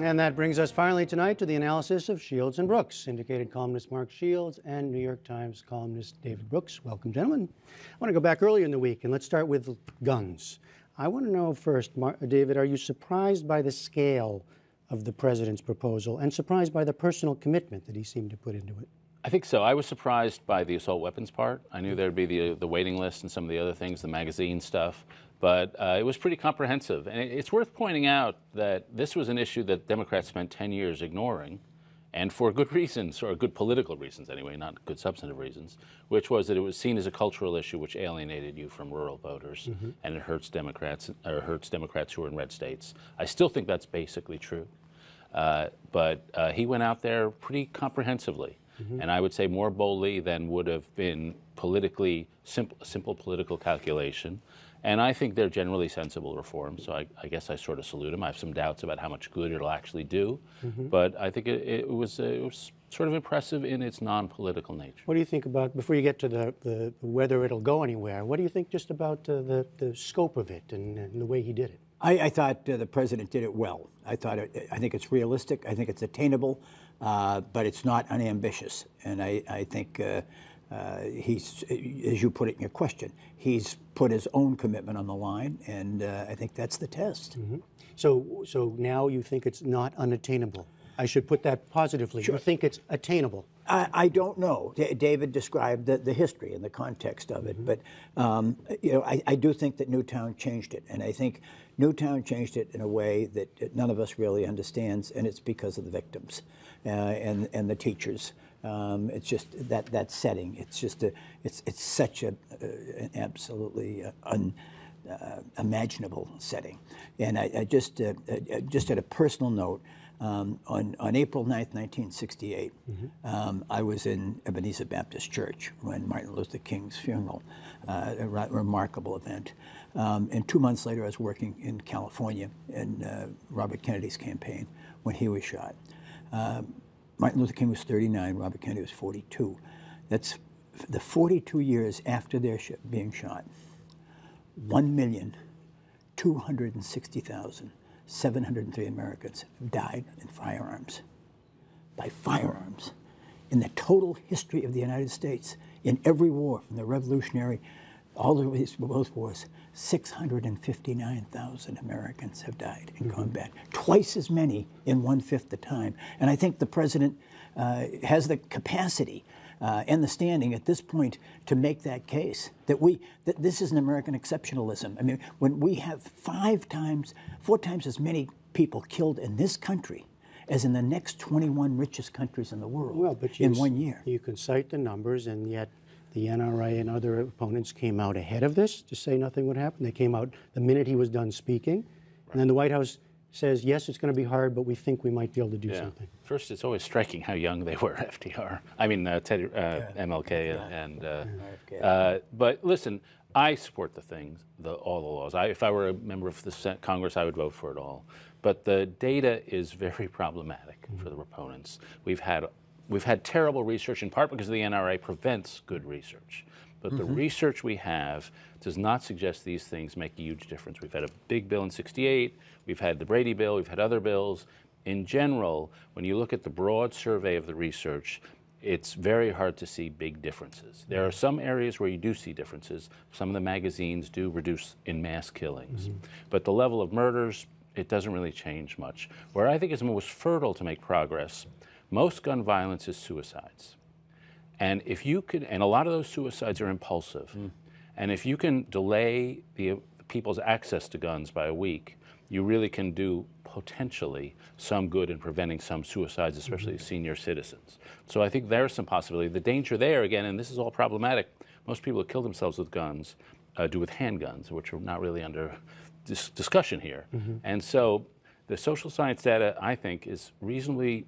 And that brings us finally tonight to the analysis of Shields and Brooks. Syndicated columnist Mark Shields and New York Times columnist David Brooks. Welcome, gentlemen. I want to go back earlier in the week, and let's start with guns. I want to know first, David, are you surprised by the scale of the president's proposal and surprised by the personal commitment that he seemed to put into it? I think so. I was surprised by the assault weapons part. I knew there'd be the waiting list and some of the other things, the magazine stuff, but it was pretty comprehensive. And it's worth pointing out that this was an issue that Democrats spent 10 years ignoring, and for good reasons, or good political reasons anyway, not good substantive reasons, which was that it was seen as a cultural issue which alienated you from rural voters, and it hurts Democrats who are in red states. I still think that's basically true. But he went out there pretty comprehensively. And I would say more boldly than would have been politically simple political calculation. And I think they're generally sensible reforms, so I guess I sort of salute him. I have some doubts about how much good it'll actually do, but I think it was sort of impressive in its non-political nature. What do you think about, before you get to the whether it'll go anywhere, what do you think just about the scope of it and the way he did it? I thought the president did it well. I think it's realistic. I think it's attainable, but it's not unambitious. And I think he's, as you put it in your question, he's put his own commitment on the line, and I think that's the test. So now you think it's not unattainable? I should put that positively. Sure. You think it's attainable? I don't know. David described the history and the context of it, but you know, I do think that Newtown changed it, and I think Newtown changed it in a way that none of us really understands, and it's because of the victims and the teachers. It's just that setting. It's just it's such an absolutely unimaginable setting, and I just at a personal note. On April 9th, 1968, I was in Ebenezer Baptist Church when Martin Luther King's funeral, a remarkable event. And 2 months later, I was working in California in Robert Kennedy's campaign when he was shot. Martin Luther King was 39, Robert Kennedy was 42. That's the 42 years after their being shot. 1,260,703 Americans died in firearms, by firearms, in the total history of the United States, in every war, from the Revolutionary, all the way through both wars. 659,000 Americans have died in combat, twice as many in 1/5 the time. And I think the president has the capacity and the standing at this point to make that case that this is an American exceptionalism. I mean, when we have 4 times as many people killed in this country as in the next 21 richest countries in the world, well, but in 1 year. You can cite the numbers, and yet the NRA and other opponents came out ahead of this to say nothing would happen. They came out the minute he was done speaking, and then the White House says, yes, it's going to be hard, but we think we might be able to do something. First, it's always striking how young they were, FDR. I mean, MLK and but listen, I support all the laws. If I were a member of the Congress, I would vote for it all. But the data is very problematic for the proponents. We've had terrible research, in part because the NRA prevents good research. But the research we have does not suggest these things make a huge difference. We've had a big bill in '68, we've had the Brady bill, we've had other bills. In general, when you look at the broad survey of the research, it's very hard to see big differences. There are some areas where you do see differences. Some of the magazines do reduce in mass killings. But the level of murders, it doesn't really change much. Where I think it's most fertile to make progress, most gun violence is suicides. And if you could, and a lot of those suicides are impulsive, and if you can delay the people's access to guns by a week, you really can do potentially some good in preventing some suicides, especially senior citizens. So I think there's some possibility. The danger there, again, and this is all problematic, most people who kill themselves with guns do with handguns, which are not really under discussion here. And so the social science data, I think, is reasonably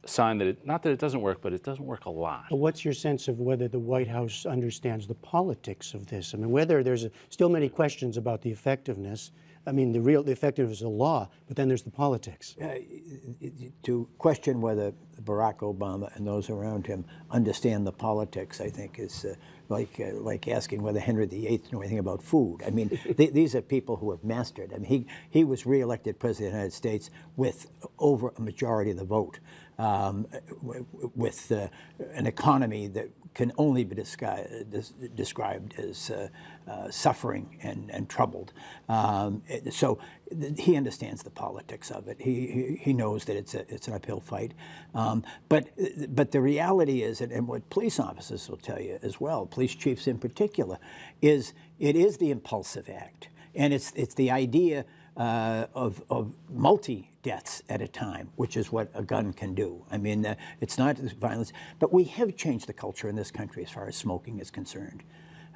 sign that not that it doesn't work, but it doesn't work a lot. But what's your sense of whether the White House understands the politics of this? I mean, whether there's still many questions about the effectiveness. I mean, the effectiveness of the law, but then there's the politics. To question whether Barack Obama and those around him understand the politics, I think, is like asking whether Henry VIII knew anything about food. I mean, these are people who have mastered. I mean, he was reelected President of the United States with over a majority of the vote, with an economy that can only be described as suffering and troubled. So he understands the politics of it. He knows that it's an uphill fight. But the reality is, and what police officers will tell you as well, police chiefs in particular, is it is the impulsive act, and it's the idea of multi-deaths at a time, which is what a gun can do. I mean, it's not violence, but we have changed the culture in this country as far as smoking is concerned.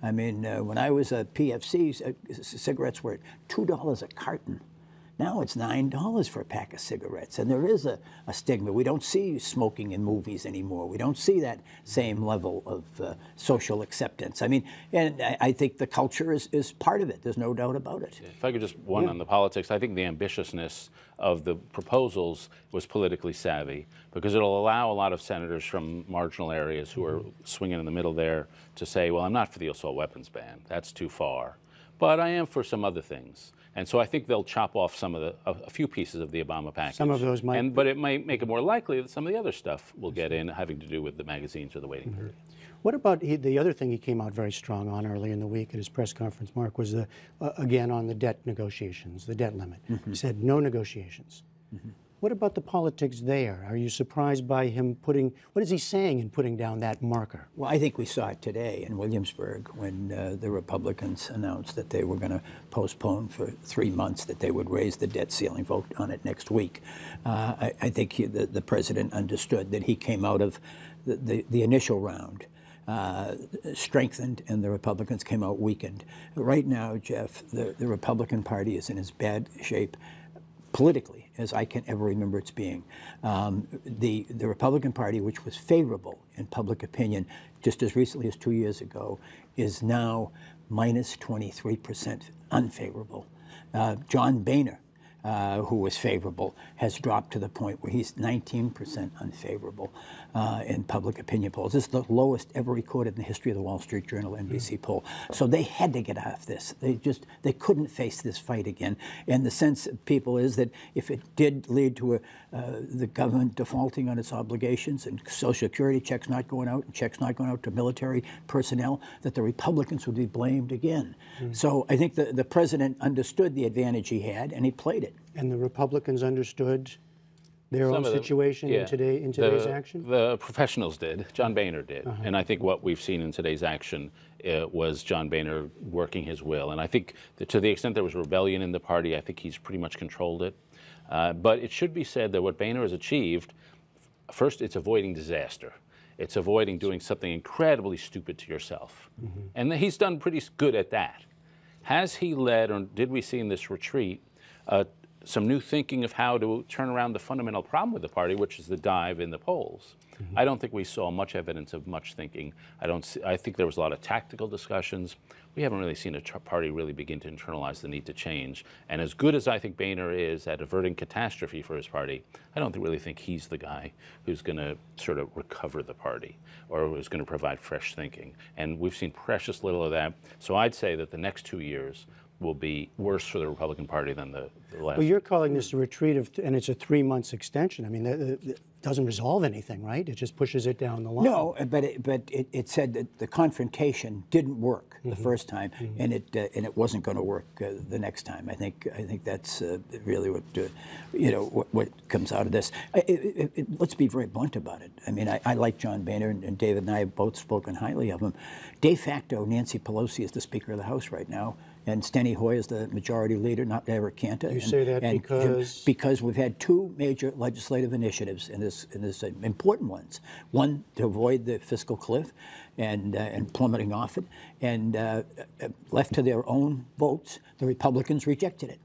I mean, when I was a PFC, cigarettes were $2 a carton. Now it's $9 for a pack of cigarettes, and there is a stigma. We don't see smoking in movies anymore. We don't see that same level of social acceptance. I mean, and I think the culture is part of it. There's no doubt about it. If I could just on the politics, I think the ambitiousness of the proposals was politically savvy, because it'll allow a lot of senators from marginal areas who are swinging in the middle there to say, well, I'm not for the assault weapons ban. That's too far. But I am for some other things. And so I think they'll chop off some of a few pieces of the Obama package. Some of those might. But it might make it more likely that some of the other stuff will get in, having to do with the magazines or the waiting period. What about the other thing he came out very strong on early in the week at his press conference, Mark, was again on the debt negotiations, the debt limit. He said no negotiations. What about the politics there? Are you surprised by him what is he saying in putting down that marker? Well, I think we saw it today in Williamsburg when the Republicans announced that they were going to postpone for 3 months, that they would raise the debt ceiling, vote on it next week. I think the president understood that he came out of the initial round strengthened, and the Republicans came out weakened. Right now, Jeff, the Republican Party is in as bad shape politically as I can ever remember its being. The Republican Party, which was favorable in public opinion just as recently as 2 years ago, is now minus 23% unfavorable. John Boehner, who was favorable, has dropped to the point where he's 19% unfavorable in public opinion polls. This is the lowest ever recorded in the history of the Wall Street Journal NBC poll. So they had to get off this. They couldn't face this fight again. And the sense of people is that if it did lead to the government defaulting on its obligations and Social Security checks not going out and checks not going out to military personnel, that the Republicans would be blamed again. So I think the president understood the advantage he had, and he played it. And the Republicans understood their own situation in today's action? The professionals did. John Boehner did. And I think what we've seen in today's action was John Boehner working his will. And I think that to the extent there was rebellion in the party, I think he's pretty much controlled it. But it should be said that what Boehner has achieved, first, it's avoiding disaster. It's avoiding doing something incredibly stupid to yourself. And he's done pretty good at that. Has he led, or did we see in this retreat, some new thinking of how to turn around the fundamental problem with the party, which is the dive in the polls? I don't think we saw much evidence of much thinking. I think there was a lot of tactical discussions. We haven't really seen a party really begin to internalize the need to change. And as good as I think Boehner is at averting catastrophe for his party, I don't really think he's the guy who's going to sort of recover the party or who's going to provide fresh thinking. And we've seen precious little of that. So I'd say that the next 2 years will be worse for the Republican Party than the last. Well, you're calling this a retreat and it's a 3 months extension. I mean, it doesn't resolve anything, right? It just pushes it down the line. No, but it said that the confrontation didn't work the first time, and it wasn't going to work the next time. I think that's really what comes out of this. Let's be very blunt about it. I mean, I like John Boehner, and David and I have both spoken highly of him. De facto, Nancy Pelosi is the Speaker of the House right now, and Steny Hoyer is the majority leader, not Eric Canta. You say that because? Because we've had two major legislative initiatives in this important ones. One, to avoid the fiscal cliff and plummeting off it, and left to their own votes, the Republicans rejected it.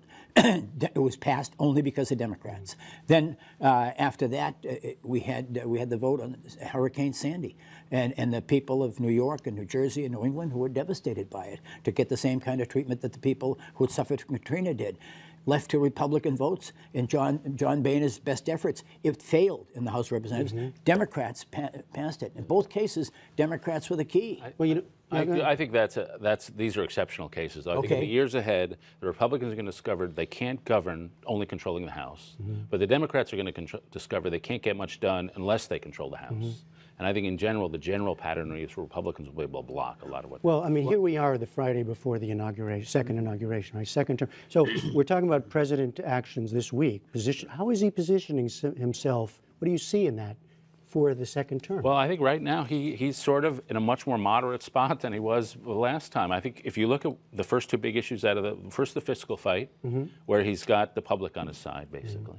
It was passed only because of Democrats. Then after that, we had the vote on Hurricane Sandy, and the people of New York and New Jersey and New England who were devastated by it to get the same kind of treatment that the people who had suffered from Katrina did. Left to Republican votes and John Boehner's best efforts, it failed in the House of Representatives. Democrats passed it. In both cases, Democrats were the key. Well, I think these are exceptional cases. I think in the years ahead, the Republicans are going to discover they can't govern only controlling the House, but the Democrats are going to discover they can't get much done unless they control the House. And I think in general, the general pattern is Republicans will be able to block a lot of what. Well, I mean, here we are the Friday before the inauguration, second inauguration, right? Second term. So we're talking about president actions this week. How is he positioning himself? What do you see in that for the second term? Well, I think right now he's sort of in a much more moderate spot than he was the last time. I think if you look at the first two big issues out of the fiscal fight, where he's got the public on his side, basically.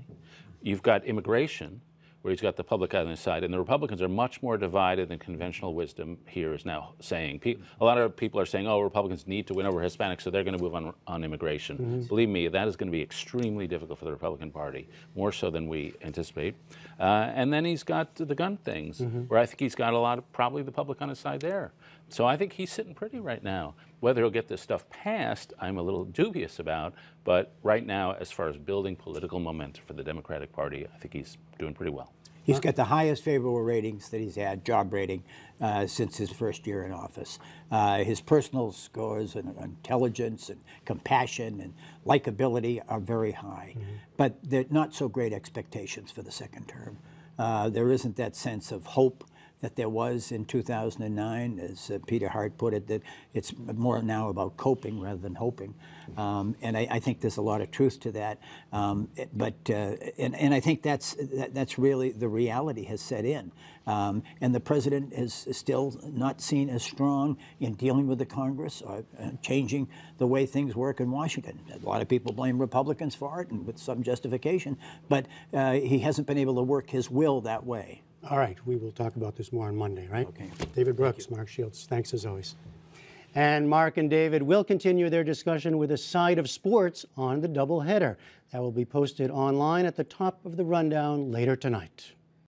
You've got immigration, where he's got the public on his side, and the Republicans are much more divided than conventional wisdom here is now saying. A lot of people are saying, oh, Republicans need to win over Hispanics, so they're going to move on immigration. Believe me, that is going to be extremely difficult for the Republican Party, more so than we anticipate. And then he's got the gun things, where I think he's got a lot of probably the public on his side there. So I think he's sitting pretty right now. Whether he'll get this stuff passed, I'm a little dubious about, but right now, as far as building political momentum for the Democratic Party, I think he's doing pretty well. He's got the highest favorable ratings that he's had, job rating, since his first year in office. His personal scores and intelligence and compassion and likability are very high, but they're not so great expectations for the second term. There isn't that sense of hope that there was in 2009, as Peter Hart put it, that it's more now about coping rather than hoping. And I think there's a lot of truth to that. And I think that's really the reality has set in. And the president is still not seen as strong in dealing with the Congress or changing the way things work in Washington. A lot of people blame Republicans for it, and with some justification, but he hasn't been able to work his will that way. All right, we will talk about this more on Monday, right? Okay. David Brooks, Mark Shields, thanks as always. And Mark and David will continue their discussion with a side of sports on the doubleheader. That will be posted online at the top of the rundown later tonight.